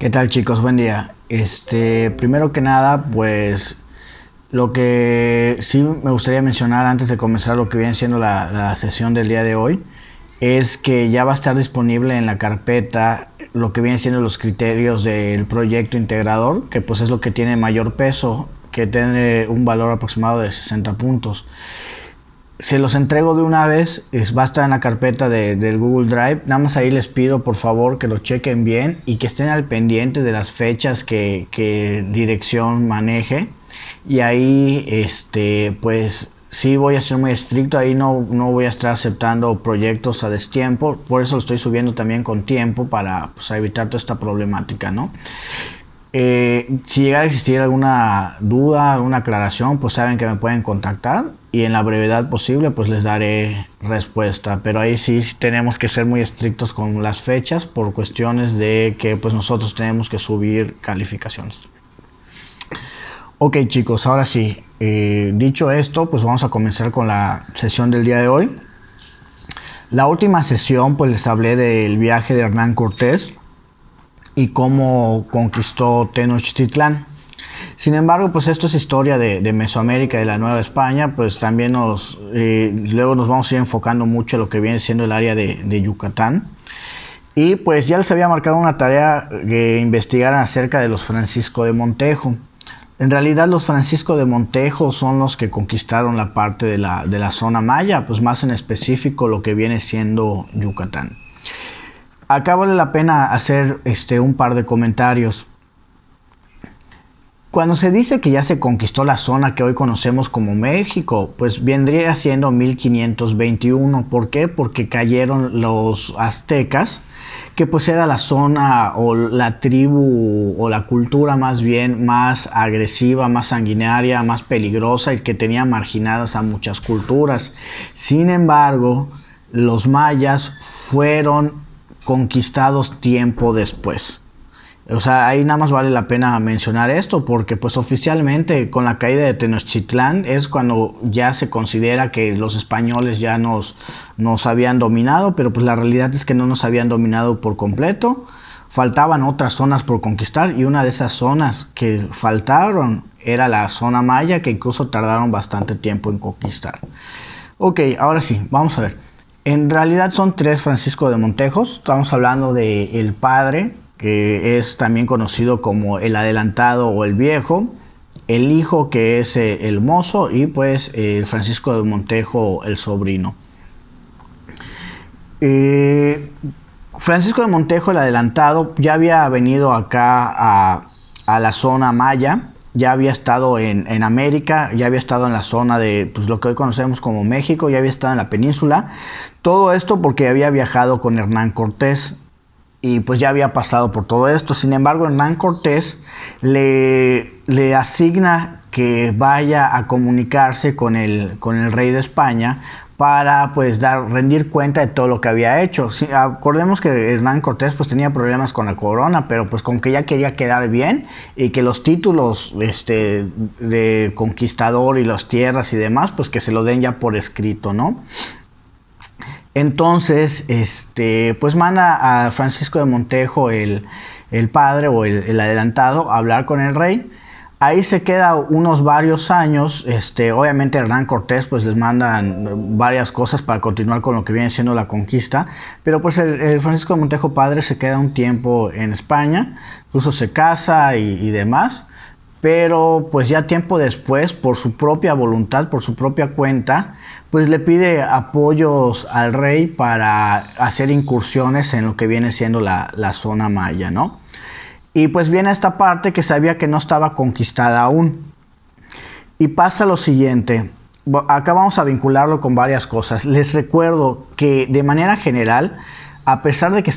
¿Qué tal, chicos? Buen día. Primero que nada, pues lo que sí me gustaría mencionar antes de comenzar lo que viene siendo la sesión del día de hoy es que ya va a estar disponible en la carpeta lo que viene siendo los criterios del proyecto integrador, que pues es lo que tiene mayor peso, que tiene un valor aproximado de 60 puntos. Se los entrego de una vez, va a estar en la carpeta del Google Drive. Nada más ahí les pido por favor que lo chequen bien y que estén al pendiente de las fechas que dirección maneje. Y ahí, pues sí voy a ser muy estricto, ahí no voy a estar aceptando proyectos a destiempo. Por eso lo estoy subiendo también con tiempo para pues, evitar toda esta problemática, ¿no? Si llega a existir alguna duda, alguna aclaración, pues saben que me pueden contactar y en la brevedad posible pues les daré respuesta. Pero ahí sí tenemos que ser muy estrictos con las fechas por cuestiones de que pues nosotros tenemos que subir calificaciones. Ok, chicos, ahora sí, dicho esto, pues vamos a comenzar con la sesión del día de hoy. La última sesión pues les hablé del viaje de Hernán Cortés y cómo conquistó Tenochtitlán. Sin embargo, pues esto es historia de Mesoamérica, de la Nueva España, pues también luego nos vamos a ir enfocando mucho en lo que viene siendo el área de Yucatán. Y pues ya les había marcado una tarea que investigaran acerca de los Francisco de Montejo. En realidad los Francisco de Montejo son los que conquistaron la parte de la zona maya, pues más en específico lo que viene siendo Yucatán. Acá vale la pena hacer un par de comentarios. Cuando se dice que ya se conquistó la zona que hoy conocemos como México, pues vendría siendo 1521. ¿Por qué? Porque cayeron los aztecas, que pues era la zona o la tribu o la cultura más bien más agresiva, más sanguinaria, más peligrosa y que tenía marginadas a muchas culturas. Sin embargo, los mayas fueron conquistados tiempo después. O sea, ahí nada más vale la pena mencionar esto porque pues oficialmente con la caída de Tenochtitlán es cuando ya se considera que los españoles ya nos habían dominado, pero pues la realidad es que no nos habían dominado por completo. Faltaban otras zonas por conquistar y una de esas zonas que faltaron era la zona maya, que incluso tardaron bastante tiempo en conquistar. Ok, ahora sí, vamos a ver. En realidad son tres Francisco de Montejos. Estamos hablando del padre, que es también conocido como el adelantado o el viejo, el hijo, que es el mozo, y pues el Francisco de Montejo, el sobrino. Francisco de Montejo, el adelantado, ya había venido acá a la zona maya. Ya había estado en América, ya había estado en la zona de pues, lo que hoy conocemos como México, ya había estado en la península. Todo esto porque había viajado con Hernán Cortés y pues ya había pasado por todo esto. Sin embargo, Hernán Cortés le asigna que vaya a comunicarse con el rey de España para pues rendir cuenta de todo lo que había hecho. Sí, acordemos que Hernán Cortés pues tenía problemas con la corona, pero pues con que ya quería quedar bien y que los títulos de conquistador y las tierras y demás pues que se lo den ya por escrito, ¿no? Entonces, pues manda a Francisco de Montejo, el padre o el adelantado, a hablar con el rey. Ahí se queda varios años. Obviamente Hernán Cortés pues les mandan varias cosas para continuar con lo que viene siendo la conquista, pero pues el Francisco de Montejo padre se queda un tiempo en España, incluso se casa y demás, pero pues ya tiempo después, por su propia voluntad, por su propia cuenta, pues le pide apoyos al rey para hacer incursiones en lo que viene siendo la zona maya, ¿no? Y pues viene esta parte que sabía que no estaba conquistada aún. Y pasa lo siguiente. Acá vamos a vincularlo con varias cosas. Les recuerdo que de manera general, a pesar de que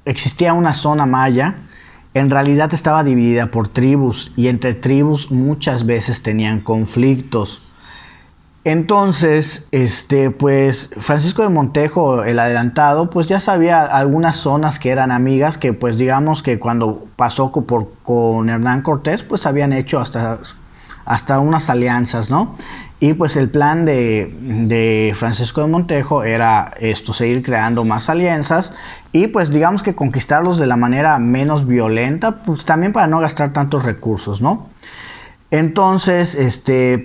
existía una zona maya, en realidad estaba dividida por tribus y entre tribus muchas veces tenían conflictos. Entonces, pues Francisco de Montejo, el adelantado, pues ya sabía algunas zonas que eran amigas, que pues digamos que cuando pasó con Hernán Cortés, pues habían hecho hasta unas alianzas, ¿no? y pues el plan de Francisco de Montejo era seguir creando más alianzas y pues digamos que conquistarlos de la manera menos violenta, pues también para no gastar tantos recursos, ¿no? Entonces,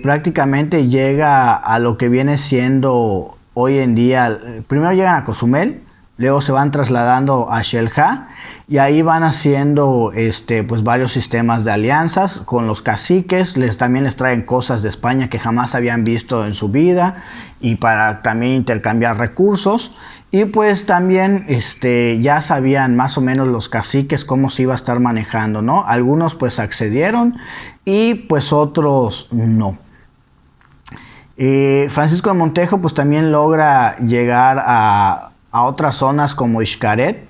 prácticamente llega a lo que viene siendo hoy en día, primero llegan a Cozumel, luego se van trasladando a Xel-Há y ahí van haciendo pues varios sistemas de alianzas con los caciques, también les traen cosas de España que jamás habían visto en su vida y para también intercambiar recursos. Y pues también ya sabían más o menos los caciques cómo se iba a estar manejando, ¿no? Algunos pues accedieron y pues otros no. Francisco de Montejo pues también logra llegar a otras zonas como Xcaret,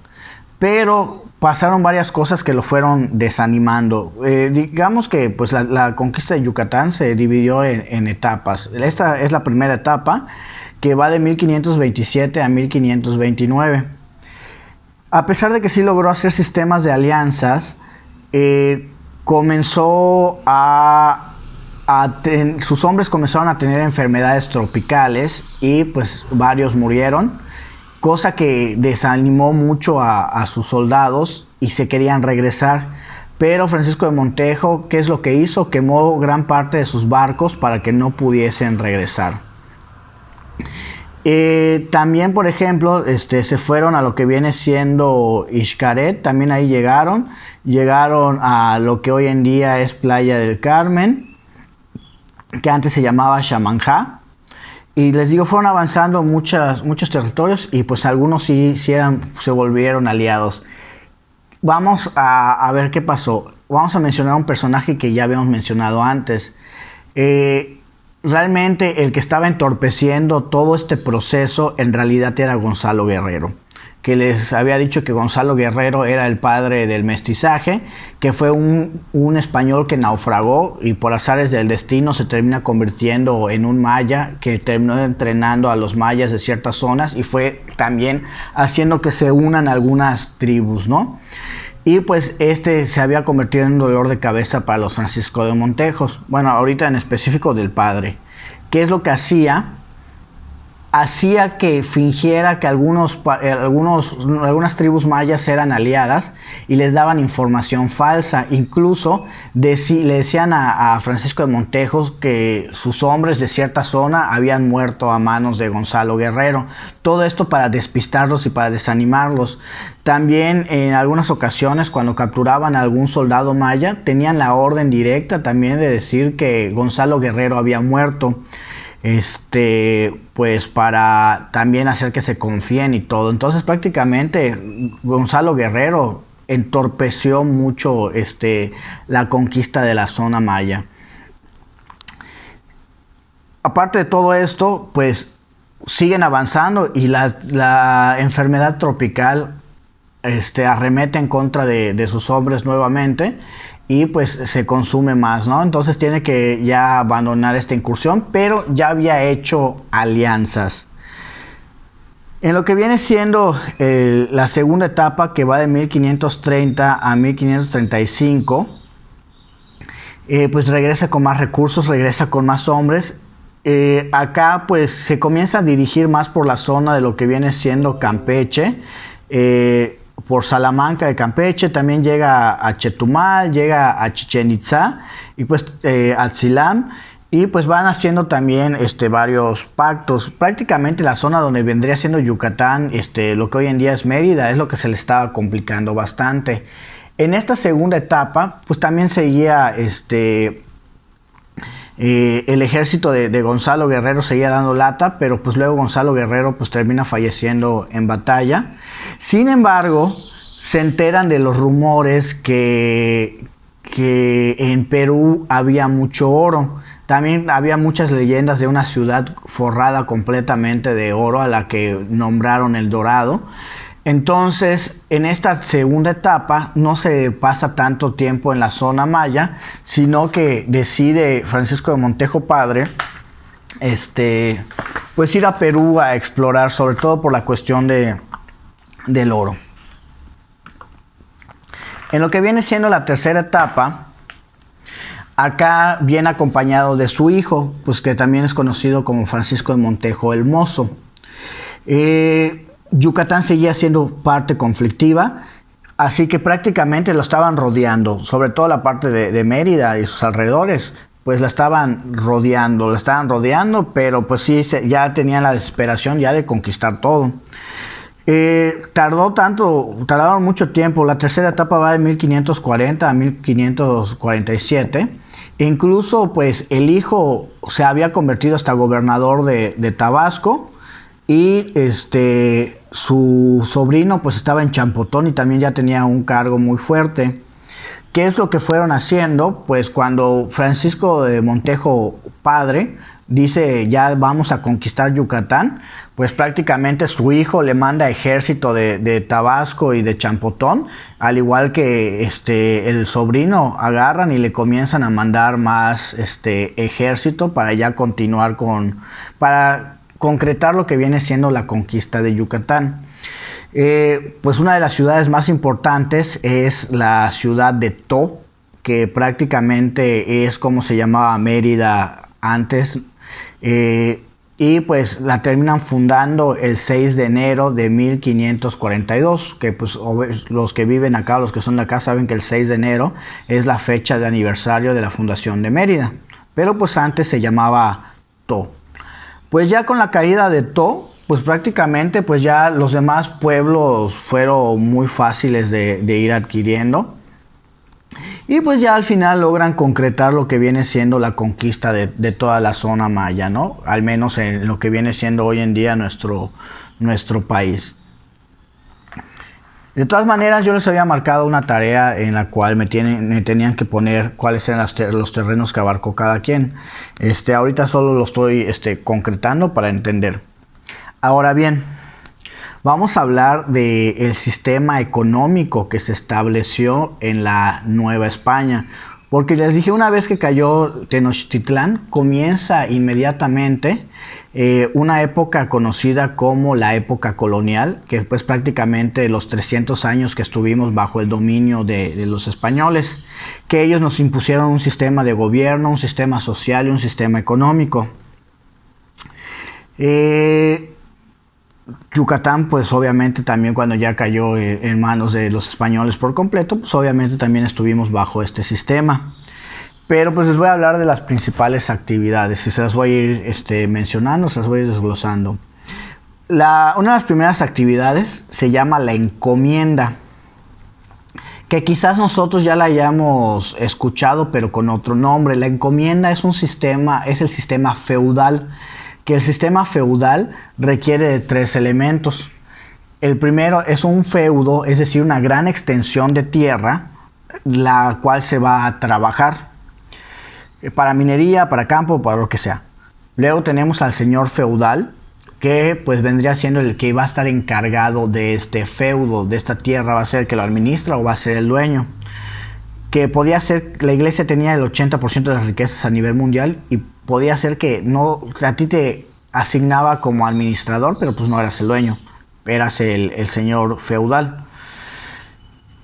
pero pasaron varias cosas que lo fueron desanimando. Digamos que pues la conquista de Yucatán se dividió en etapas. Esta es la primera etapa, que va de 1527 a 1529. A pesar de que sí logró hacer sistemas de alianzas, sus hombres comenzaron a tener enfermedades tropicales y pues varios murieron, cosa que desanimó mucho a sus soldados y se querían regresar. Pero Francisco de Montejo, ¿qué es lo que hizo? Quemó gran parte de sus barcos para que no pudiesen regresar. También, por ejemplo, se fueron a lo que viene siendo Xcaret, también ahí llegaron a lo que hoy en día es Playa del Carmen, que antes se llamaba Xamanjá, y les digo, fueron avanzando muchos territorios y pues algunos se volvieron aliados. Vamos a ver qué pasó. Vamos a mencionar un personaje que ya habíamos mencionado antes. Realmente el que estaba entorpeciendo todo este proceso en realidad era Gonzalo Guerrero, que les había dicho que Gonzalo Guerrero era el padre del mestizaje, que fue un español que naufragó y por azares del destino se termina convirtiendo en un maya, que terminó entrenando a los mayas de ciertas zonas y fue también haciendo que se unan algunas tribus, ¿no? Y pues se había convertido en un dolor de cabeza para los Francisco de Montejos. Bueno, ahorita en específico del padre. ¿Qué es lo que hacía? Hacía que fingiera que algunas tribus mayas eran aliadas y les daban información falsa. Incluso le decían a Francisco de Montejos que sus hombres de cierta zona habían muerto a manos de Gonzalo Guerrero. Todo esto para despistarlos y para desanimarlos. También en algunas ocasiones cuando capturaban a algún soldado maya tenían la orden directa también de decir que Gonzalo Guerrero había muerto. Pues para también hacer que se confíen y todo. Entonces prácticamente Gonzalo Guerrero entorpeció mucho la conquista de la zona maya. Aparte de todo esto, pues siguen avanzando y la enfermedad tropical arremete en contra de sus hombres nuevamente y pues se consume más, ¿no? Entonces tiene que ya abandonar esta incursión, pero ya había hecho alianzas. En lo que viene siendo la segunda etapa, que va de 1530 a 1535, pues regresa con más recursos, regresa con más hombres. Acá pues se comienza a dirigir más por la zona de lo que viene siendo Campeche, por Salamanca de Campeche, también llega a Chetumal, llega a Chichén Itzá y pues a Tzilam, y pues van haciendo también varios pactos. Prácticamente la zona donde vendría siendo Yucatán, lo que hoy en día es Mérida, es lo que se le estaba complicando bastante. En esta segunda etapa, pues también seguía el ejército de Gonzalo Guerrero seguía dando lata, pero pues luego Gonzalo Guerrero pues termina falleciendo en batalla. Sin embargo, se enteran de los rumores que en Perú había mucho oro. También había muchas leyendas de una ciudad forrada completamente de oro a la que nombraron El Dorado. Entonces, en esta segunda etapa no se pasa tanto tiempo en la zona maya, sino que decide Francisco de Montejo padre, pues ir a Perú a explorar, sobre todo por la cuestión del oro. En lo que viene siendo la tercera etapa, Acá viene acompañado de su hijo, pues que también es conocido como Francisco de Montejo el Mozo. Yucatán seguía siendo parte conflictiva, así que prácticamente lo estaban rodeando, sobre todo la parte de Mérida y sus alrededores, pues la estaban rodeando, pero pues sí, ya tenían la desesperación ya de conquistar todo. Tardaron mucho tiempo. La tercera etapa va de 1540 a 1547. E incluso, pues, el hijo se había convertido hasta gobernador de Tabasco. Y su sobrino, pues, estaba en Champotón y también ya tenía un cargo muy fuerte. ¿Qué es lo que fueron haciendo? Pues cuando Francisco de Montejo padre dice ya vamos a conquistar Yucatán, pues prácticamente su hijo le manda ejército de Tabasco y de Champotón, al igual que el sobrino agarran y le comienzan a mandar más ejército para ya continuar para concretar lo que viene siendo la conquista de Yucatán. Pues una de las ciudades más importantes es la ciudad de To, que prácticamente es como se llamaba Mérida antes, y pues la terminan fundando el 6 de enero de 1542, que pues los que viven acá, los que son de acá, saben que el 6 de enero es la fecha de aniversario de la fundación de Mérida, pero pues antes se llamaba To. Pues ya con la caída de To, pues prácticamente pues ya los demás pueblos fueron muy fáciles de ir adquiriendo. Y pues ya al final logran concretar lo que viene siendo la conquista de toda la zona maya, ¿no? Al menos en lo que viene siendo hoy en día nuestro país. De todas maneras, yo les había marcado una tarea en la cual me tenían que poner cuáles eran los terrenos que abarcó cada quien. Ahorita solo lo estoy concretando para entender. Ahora bien, vamos a hablar del sistema económico que se estableció en la Nueva España. Porque les dije, una vez que cayó Tenochtitlán, comienza inmediatamente una época conocida como la época colonial, que pues prácticamente los 300 años que estuvimos bajo el dominio de los españoles, que ellos nos impusieron un sistema de gobierno, un sistema social y un sistema económico. Yucatán, pues obviamente también cuando ya cayó en manos de los españoles por completo, pues obviamente también estuvimos bajo este sistema. Pero pues les voy a hablar de las principales actividades y se las voy a ir mencionando, se las voy a ir desglosando. Una de las primeras actividades se llama la encomienda, que quizás nosotros ya la hayamos escuchado, pero con otro nombre. La encomienda es el sistema feudal, que el sistema feudal requiere de 3 elementos. El primero es un feudo, es decir, una gran extensión de tierra, la cual se va a trabajar para minería, para campo, para lo que sea. Luego tenemos al señor feudal, que pues vendría siendo el que va a estar encargado de este feudo, de esta tierra, va a ser el que lo administra o va a ser el dueño. Que podía ser, la iglesia tenía el 80% de las riquezas a nivel mundial y podía ser que a ti te asignaba como administrador, pero pues no eras el dueño, eras el señor feudal.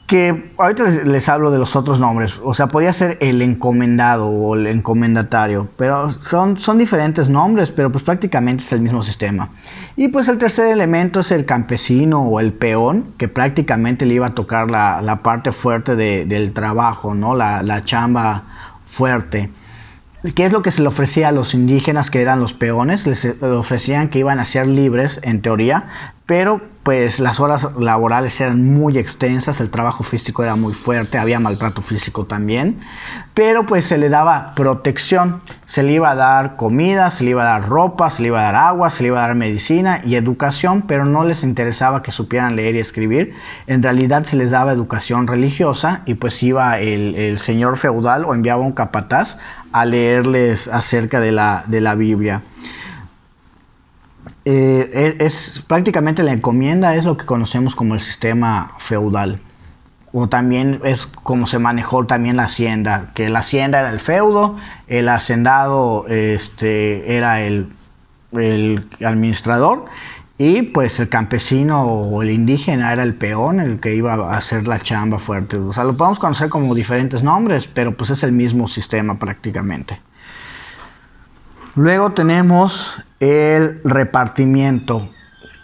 Que ahorita les hablo de los otros nombres, o sea, podía ser el encomendado o el encomendatario, pero son diferentes nombres, pero pues prácticamente es el mismo sistema. Y pues el tercer elemento es el campesino o el peón, que prácticamente le iba a tocar la parte fuerte del trabajo, ¿no? La chamba fuerte. ¿Qué es lo que se le ofrecía a los indígenas que eran los peones? Les ofrecían que iban a ser libres, en teoría, pero pues las horas laborales eran muy extensas, el trabajo físico era muy fuerte, había maltrato físico también, pero pues se le daba protección, se le iba a dar comida, se le iba a dar ropa, se le iba a dar agua, se le iba a dar medicina y educación, pero no les interesaba que supieran leer y escribir. En realidad se les daba educación religiosa y pues iba el señor feudal o enviaba un capataz a leerles acerca de la Biblia. Es prácticamente la encomienda, es lo que conocemos como el sistema feudal, o también es como se manejó también la hacienda, que la hacienda era el feudo, el hacendado era el administrador Y pues el campesino o el indígena era el peón, el que iba a hacer la chamba fuerte. O sea, lo podemos conocer como diferentes nombres, pero pues es el mismo sistema prácticamente. Luego tenemos el repartimiento.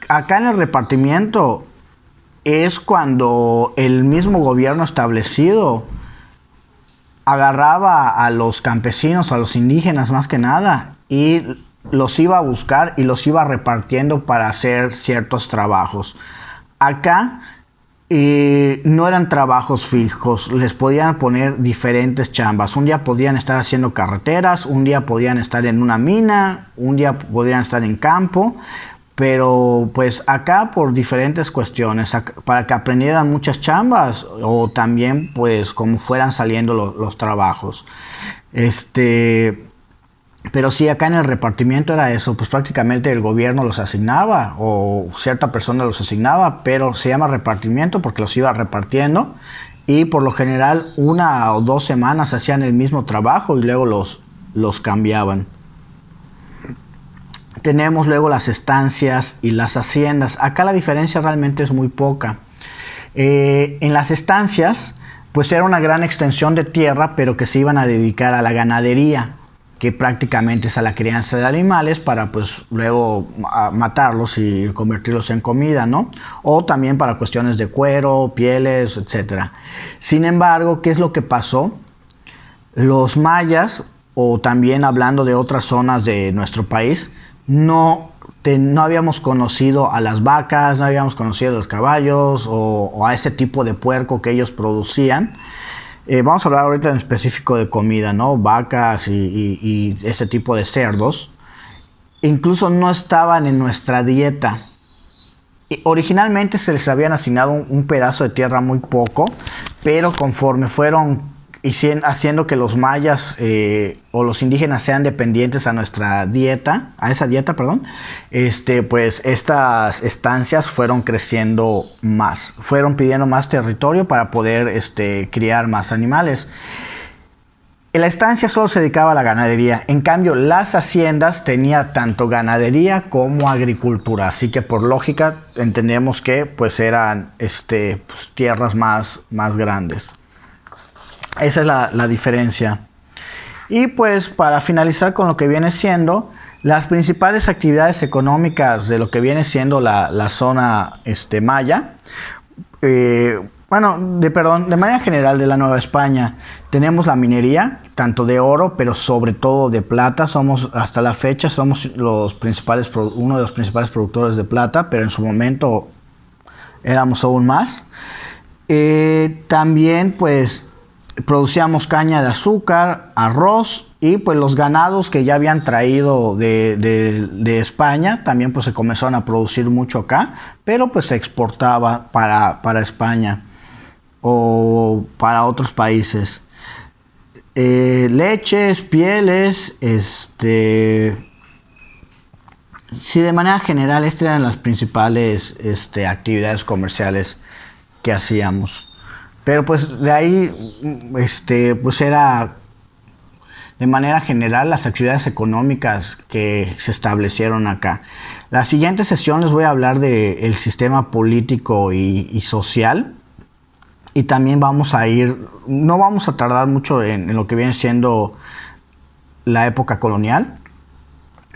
Acá en el repartimiento es cuando el mismo gobierno establecido agarraba a los campesinos, a los indígenas más que nada, y los iba a buscar y los iba repartiendo para hacer ciertos trabajos. Acá no eran trabajos fijos, les podían poner diferentes chambas. Un día podían estar haciendo carreteras, un día podían estar en una mina, un día podían estar en campo, pero pues acá por diferentes cuestiones, para que aprendieran muchas chambas o también pues como fueran saliendo los trabajos. Pero sí, acá en el repartimiento era eso, pues prácticamente el gobierno los asignaba o cierta persona los asignaba, pero se llama repartimiento porque los iba repartiendo y por lo general 1 o 2 semanas hacían el mismo trabajo y luego los cambiaban. Tenemos luego las estancias y las haciendas. Acá la diferencia realmente es muy poca. En las estancias, pues era una gran extensión de tierra, pero que se iban a dedicar a la ganadería, que prácticamente es a la crianza de animales para pues luego matarlos y convertirlos en comida, ¿no? O también para cuestiones de cuero, pieles, etc. Sin embargo, ¿qué es lo que pasó? Los mayas, o también hablando de otras zonas de nuestro país, no habíamos conocido a las vacas, no habíamos conocido a los caballos o a ese tipo de puerco que ellos producían. Vamos a hablar ahorita en específico de comida, ¿no? Vacas y ese tipo de cerdos. Incluso no estaban en nuestra dieta. Originalmente se les habían asignado un pedazo de tierra muy poco, pero conforme fueron haciendo que los mayas o los indígenas sean dependientes a esa dieta, pues estas estancias fueron creciendo más, fueron pidiendo más territorio para poder criar más animales. En la estancia solo se dedicaba a la ganadería, en cambio las haciendas tenía tanto ganadería como agricultura, así que por lógica entendemos que pues eran pues, tierras más grandes. Esa es la diferencia. Y pues para finalizar con lo que viene siendo las principales actividades económicas de lo que viene siendo la zona maya, de manera general de la Nueva España, tenemos la minería, tanto de oro, pero sobre todo de plata. Hasta la fecha somos uno de los principales productores de plata, pero en su momento éramos aún más. También pues producíamos caña de azúcar, arroz y pues los ganados que ya habían traído de España también pues se comenzaron a producir mucho acá, pero pues se exportaba para España o para otros países. Leches, pieles, sí, de manera general estas eran las principales actividades comerciales que hacíamos. Pero pues de ahí, pues era de manera general las actividades económicas que se establecieron acá. La siguiente sesión les voy a hablar del sistema político y social. Y también no vamos a tardar mucho en lo que viene siendo la época colonial,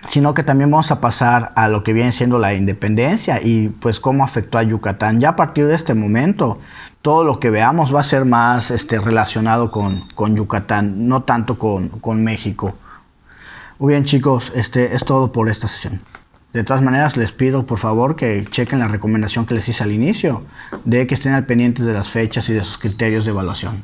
sino que también vamos a pasar a lo que viene siendo la independencia y pues cómo afectó a Yucatán. Ya a partir de este momento, todo lo que veamos va a ser más relacionado con Yucatán, no tanto con México. Muy bien, chicos, es todo por esta sesión. De todas maneras, les pido por favor que chequen la recomendación que les hice al inicio, de que estén al pendiente de las fechas y de sus criterios de evaluación.